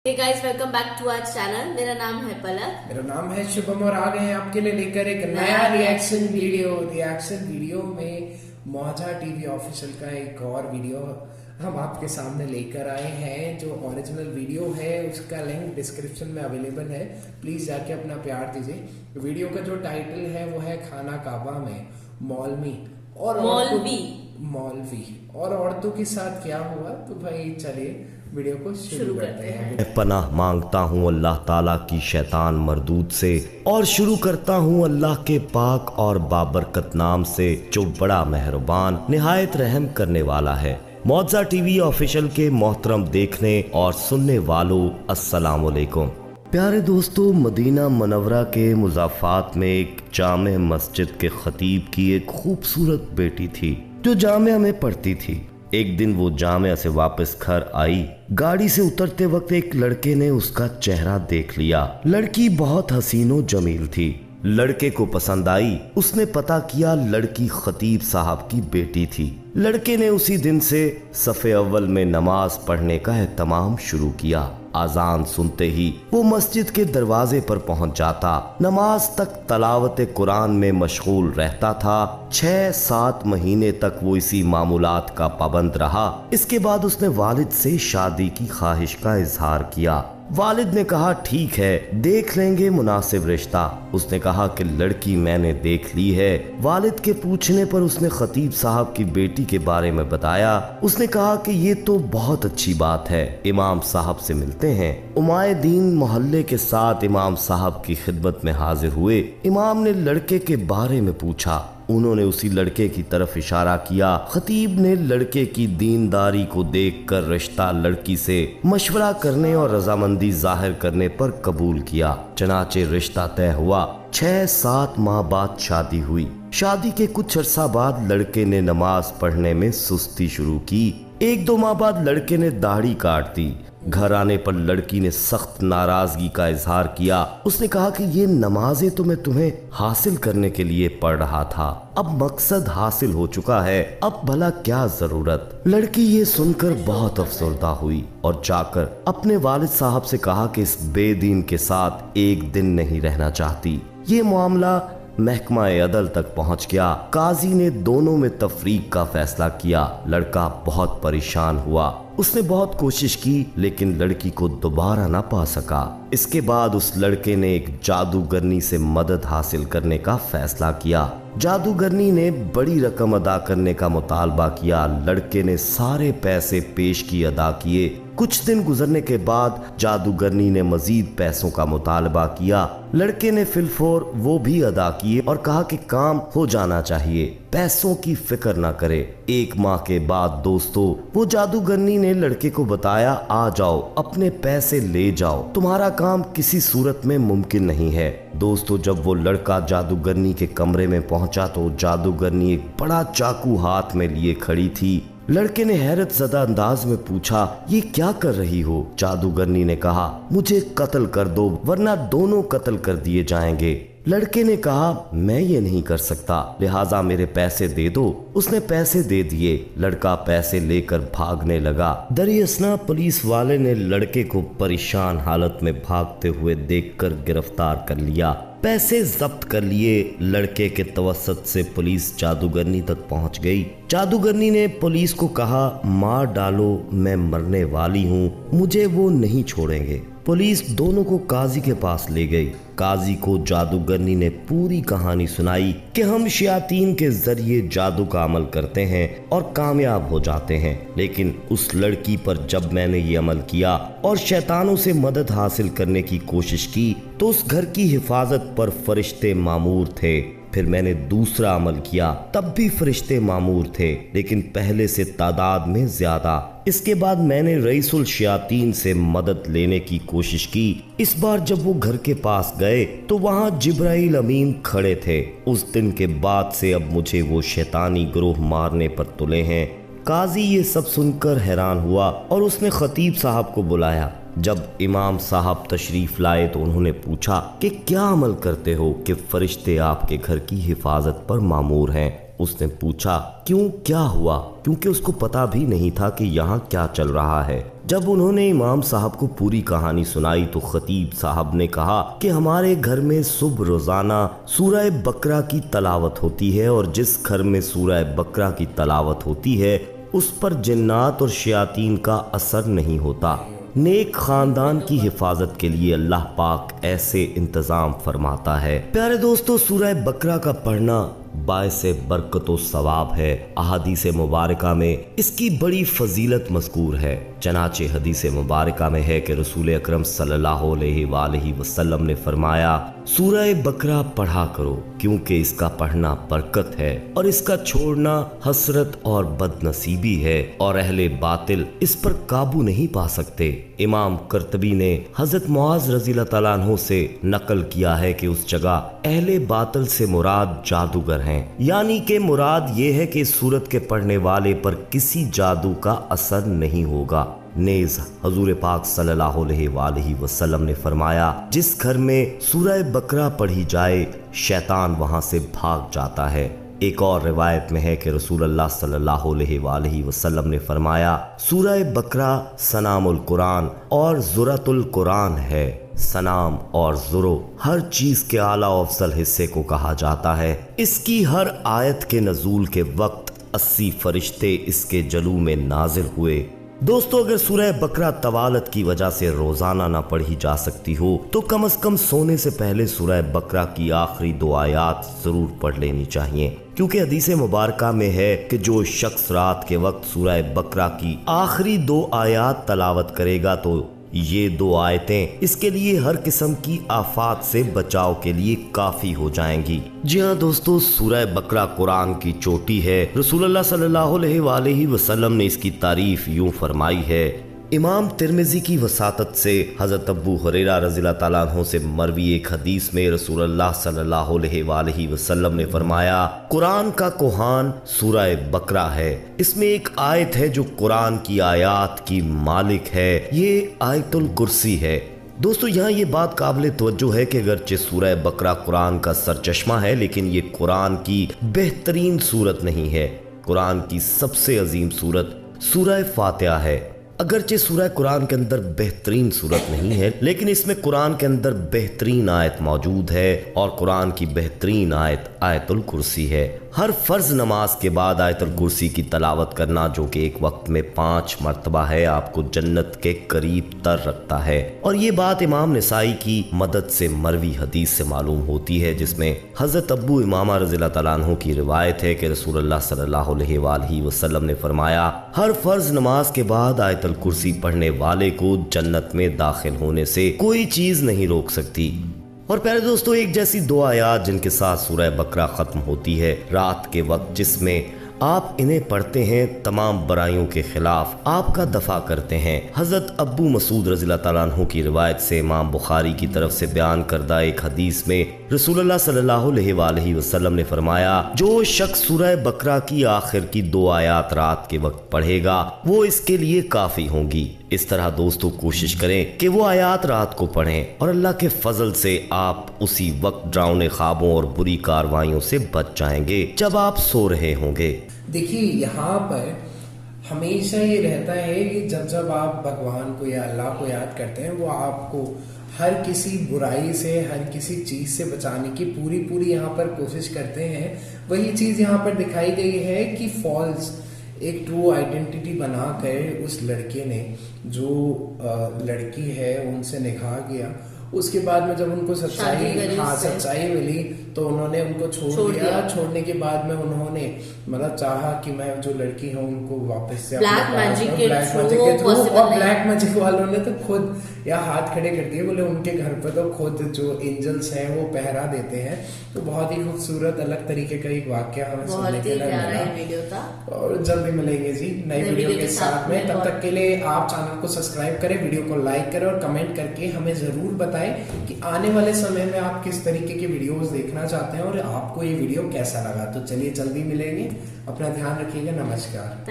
Hey guys, welcome back to our channel. मेरा नाम है पलक। मेरा नाम है शुभम और आ गए हैं आपके लिए लेकर एक नया रिएक्शन वीडियो में मौजा टीवी ऑफिशियल का एक और वीडियो हम आपके सामने लेकर आए हैं। जो ओरिजिनल वीडियो है उसका लिंक डिस्क्रिप्शन में अवेलेबल है, प्लीज जाके अपना प्यार दीजिए। वीडियो का जो टाइटल है वो है खाना काबा में मौलवी और औरतों के साथ क्या हुआ। तो भाई चलिए वीडियो को शुरू करते हैं। मैं पनाह मांगता हूँ अल्लाह ताला की शैतान मरदूद से और शुरू करता हूँ अल्लाह के पाक और बाबरकत नाम से जो बड़ा मेहरबान निहायत रहम करने वाला है। मौजा टीवी ऑफिशियल के मोहतरम देखने और सुनने वालों, अस्सलाम वालेकुम। प्यारे दोस्तों, मदीना मनवरा के मुज़ाफ़ात में एक जामे मस्जिद के खतीब की एक खूबसूरत बेटी थी जो जामिया में पढ़ती थी। एक दिन वो जामिया से वापस घर आई। गाड़ी से उतरते वक्त एक लड़के ने उसका चेहरा देख लिया। लड़की बहुत हसीनो जमील थी। लड़के को पसंद आई। उसने पता किया लड़की खतीब साहब की बेटी थी। लड़के ने उसी दिन से सफ़े अव्वल में नमाज पढ़ने का एहतमाम शुरू किया। आजान सुनते ही वो मस्जिद के दरवाजे पर पहुंच जाता। नमाज तक तलावत कुरान में मशगूल रहता था। 6-7 महीने तक वो इसी मामूलात का पाबंद रहा। इसके बाद उसने वालिद से शादी की ख्वाहिश का इजहार किया। वालिद ने कहा ठीक है, देख लेंगे मुनासिब रिश्ता। उसने कहा कि लड़की मैंने देख ली है। वालिद के पूछने पर उसने खतीब साहब की बेटी के बारे में बताया। उसने कहा कि ये तो बहुत अच्छी बात है, इमाम साहब से मिलते हैं। उमायदीन मोहल्ले के साथ इमाम साहब की खिदमत में हाजिर हुए। इमाम ने लड़के के बारे में पूछा। उन्होंने उसी लड़के की तरफ इशारा किया। खतीब ने लड़के की दीनदारी को देखकर रिश्ता लड़की से मशवरा करने और रजामंदी जाहिर करने पर कबूल किया। चनाचे रिश्ता तय हुआ। 6-7 माह बाद शादी हुई। शादी के कुछ अरसा बाद लड़के ने नमाज पढ़ने में सुस्ती शुरू की। 1-2 माह बाद लड़के ने दाढ़ी काट दी। घर आने पर लड़की ने सख्त नाराजगी का इजहार किया। उसने कहा कि ये नमाजें तो मैं तुम्हें हासिल करने के लिए पढ़ रहा था, अब मकसद हासिल हो चुका है, अब भला क्या जरूरत। लड़की ये सुनकर बहुत अफसरदा हुई और जाकर अपने वालिद साहब से कहा कि इस बेदीन के साथ एक दिन नहीं रहना चाहती। ये मामला महकमा अदल तक पहुंच गया। काजी ने दोनों में तफरीक का फैसला किया। लड़का बहुत परेशान हुआ। उसने बहुत कोशिश की लेकिन लड़की को दोबारा ना पा सका। इसके बाद उस लड़के ने एक जादूगरनी से मदद हासिल करने का फैसला किया। जादूगरनी ने बड़ी रकम अदा करने का मुतालबा किया। लड़के ने सारे पैसे पेश की अदा किए। कुछ दिन गुजरने के बाद जादूगरनी ने मजीद पैसों का मुतालबा किया। लड़के ने फिलफोर वो भी अदा किए और कहा कि काम हो जाना चाहिए, पैसों की फिक्र ना करे। 1 माह के बाद दोस्तों, वो जादूगरनी ने लड़के को बताया, आ जाओ अपने पैसे ले जाओ, तुम्हारा काम किसी सूरत में मुमकिन नहीं है। दोस्तों, जब वो लड़का जादूगरनी के कमरे में पहुंचा तो जादूगरनी एक बड़ा चाकू हाथ में लिए खड़ी थी। लड़के ने हैरत ज़दा अंदाज में पूछा, ये क्या कर रही हो? जादूगरनी ने कहा, मुझे कत्ल कर दो वरना दोनों कत्ल कर दिए जाएंगे। लड़के ने कहा, मैं ये नहीं कर सकता, लिहाजा मेरे पैसे दे दो। उसने पैसे दे दिए। लड़का पैसे लेकर भागने लगा। दरियासना पुलिस वाले ने लड़के को परेशान हालत में भागते हुए देखकर गिरफ्तार कर लिया। पैसे जब्त कर लिए। लड़के के तवस्सुत से पुलिस जादूगरनी तक पहुंच गई। जादूगरनी ने पुलिस को कहा, मार डालो, मैं मरने वाली हूँ, मुझे वो नहीं छोड़ेंगे। पुलिस दोनों को काजी के पास ले गई। काजी को जादूगरनी ने पूरी कहानी सुनाई कि हम शयातीन के जरिए जादू का अमल करते हैं और कामयाब हो जाते हैं, लेकिन उस लड़की पर जब मैंने ये अमल किया और शैतानों से मदद हासिल करने की कोशिश की तो उस घर की हिफाजत पर फरिश्ते मामूर थे। फिर मैंने दूसरा अमल किया, तब भी फरिश्ते मामूर थे, लेकिन पहले से तादाद में ज्यादा। इसके बाद मैंने रईसुल शयातीन से मदद लेने की कोशिश की। इस बार जब वो घर के पास गए तो वहाँ जिब्राइल अमीन खड़े थे। उस दिन के बाद से अब मुझे वो शैतानी ग्रोह मारने पर तुले हैं। काजी ये सब सुनकर हैरान हुआ और उसने खतीब साहब को बुलाया। जब इमाम साहब तशरीफ लाए तो उन्होंने पूछा कि क्या अमल करते हो कि फरिश्ते आपके घर की हिफाजत पर मामूर हैं। उसने पूछा क्यों, क्या हुआ, क्योंकि उसको पता भी नहीं था कि यहाँ क्या चल रहा है। जब उन्होंने इमाम साहब को पूरी कहानी सुनाई तो खतीब साहब ने कहा कि हमारे घर में सुबह रोजाना सूरह बकरा की तलावत होती है और जिस घर में सूरह बकरा की तलावत होती है उस पर जिन्नात और शयातीन का असर नहीं होता। नेक खानदान की हिफाजत के लिए अल्लाह पाक ऐसे इंतजाम फरमाता है। प्यारे दोस्तों, सूरह बकरा का पढ़ना बायसे बरकत व सवाब है। अहादीस मुबारका में इसकी बड़ी फजीलत मज़कूर है। चनाचे हदीस मुबारका में है कि रसूल अकरम सल्लल्लाहु अलैहि वसल्लम ने फरमाया, सूरह बकरा पढ़ा करो क्योंकि इसका पढ़ना बरकत है और इसका छोड़ना हसरत और बदनसीबी है और अहले बातिल इस पर काबू नहीं पा सकते। इमाम कर्तबी ने हजरत मुआज रज़ियल्लाहु तआला अन्हु से नकल किया है कि उस जगह अहले बातिल से मुराद जादूगर हैं, यानी कि मुराद ये है कि इस सूरत के पढ़ने वाले पर किसी जादू का असर नहीं होगा। नेज़ हजूर पाक सल्लल्लाहु अलैहि वसल्लम ने फरमाया, जिस घर में सूरह बकरा पढ़ी जाए शैतान वहां से भाग जाता है। एक और रिवायत में है कि रसूलुल्लाह सल्लल्लाहु अलैहि वसल्लम ने फरमाया, सूरह बकरा सनामुल कुरान और ज़ुरतुल कुरान है। सनाम और ज़ुरो हर चीज के आला अफजल हिस्से को कहा जाता है। इसकी हर आयत के नजूल के वक्त 80 फरिश्ते इसके जलू में नाजिल हुए। दोस्तों, अगर सूरह बकरा तवालत की वजह से रोजाना ना पढ़ी जा सकती हो तो कम से कम सोने से पहले सूरह बकरा की आखिरी 2 आयात जरूर पढ़ लेनी चाहिए, क्योंकि हदीस मुबारका में है कि जो शख्स रात के वक्त सूरह बकरा की आखिरी 2 आयात तलावत करेगा तो ये 2 आयतें इसके लिए हर किस्म की आफात से बचाव के लिए काफी हो जाएंगी। जी हाँ दोस्तों, सूरह बकरा कुरान की चोटी है। रसूलुल्लाह सल्लल्लाहु अलैहि वसल्लम ने इसकी तारीफ यूं फरमाई है। इमाम तिरमिजी की वसातत से हज़रत अबू हुरैरा रज़ियल्लाहु ताला अन्हु से मरवी एक हदीस में रसूलुल्लाह सल्लल्लाहु अलैहि वसल्लम ने फरमाया, कुरान का कोहान सूरह बकरा है। इसमें एक आयत है जो कुरान की आयात की मालिक है, ये आयतुल कुर्सी है। दोस्तों, यहाँ ये बात काबिल तवज्जो है कि अगरचे सूरह बकरा कुरान का सरचश्मा है, लेकिन ये कुरान की बेहतरीन सूरत नहीं है। कुरान की सबसे अजीम सूरत सूरह फातिहा है। अगरचे सूरह कुरान के अंदर बेहतरीन सूरत नहीं है, लेकिन इसमें कुरान के अंदर बेहतरीन आयत मौजूद है और कुरान की बेहतरीन आयत आयतुल कुर्सी है। हर फर्ज नमाज के बाद आयतुल कुर्सी की तलावत करना, जो कि एक वक्त में 5 मरतबा है, आपको जन्नत के करीब तर रखता है। और ये बात इमाम निसाई की मदद से मरवी हदीस से मालूम होती है, जिसमें हजरत अब्बू इमामा रज़ियल्लाहु तआला अन्हु की रिवायत है कि रसूलुल्लाह सल्लल्लाहु अलैहि वसल्लम ने फरमाया, हर फर्ज नमाज के बाद आयतुल कुर्सी पढ़ने वाले को जन्नत में दाखिल होने से कोई चीज नहीं रोक सकती। और प्यारे दोस्तों, एक जैसी 2 आयात जिनके साथ सूरह बकरा खत्म होती है रात के वक्त, जिसमें आप इन्हें पढ़ते हैं तमाम बुराइयों के खिलाफ आपका दफा करते हैं। हजरत अब्बू मसूद रज़ियल्लाहु तआला अन्हु की रिवायत से इमाम बुखारी की तरफ से बयान करदा एक हदीस में रसूलुल्लाह सल्लल्लाहु अलैहि वसल्लम ने फरमाया, जो शख्स सूरह बकरा की आखिर की 2 आयात रात के वक्त पढ़ेगा वो इसके लिए काफी होंगी। इस तरह दोस्तों कोशिश करें कि वो आयात रात को पढ़ें और अल्लाह के फजल से आप उसी वक्त डरावने ख्वाबों और बुरी कार्रवाइयों से बच जाएंगे जब आप सो रहे होंगे। देखिए, यहाँ पर हमेशा ये रहता है कि जब आप भगवान को या अल्लाह को याद करते हैं, वो आपको हर किसी बुराई से, हर किसी चीज से बचाने की पूरी यहाँ पर कोशिश करते हैं। वही चीज यहाँ पर दिखाई गई है कि फॉल्स एक ट्रू आइडेंटिटी बनाकर उस लड़के ने, जो लड़की है उनसे निकाह किया, उसके बाद में जब उनको सच्चाई मिली तो उन्होंने उनको छोड़ दिया। छोड़ने के बाद में उन्होंने मतलब चाहा कि मैं जो लड़की हूँ उनको वापस से ब्लैक मैजिक के थ्रू, और ब्लैक मैजिक वालों ने तो खुद या हाथ खड़े कर दिए, बोले उनके घर पर तो खुद जो एंजल्स हैं वो पहरा देते हैं। तो बहुत ही खूबसूरत अलग तरीके का एक वाक्य हमें सुनने के लिए मिला। और जल्दी मिलेंगे जी नई वीडियो के साथ में। तब तक के लिए आप चैनल को सब्सक्राइब करें, वीडियो को लाइक करें और कमेंट करके हमें जरूर बताएं कि आने वाले समय में आप किस तरीके के वीडियोस देखना चाहते हैं और आपको ये वीडियो कैसा लगा। तो चलिए जल्दी मिलेंगे, अपना ध्यान रखिएगा, नमस्कार।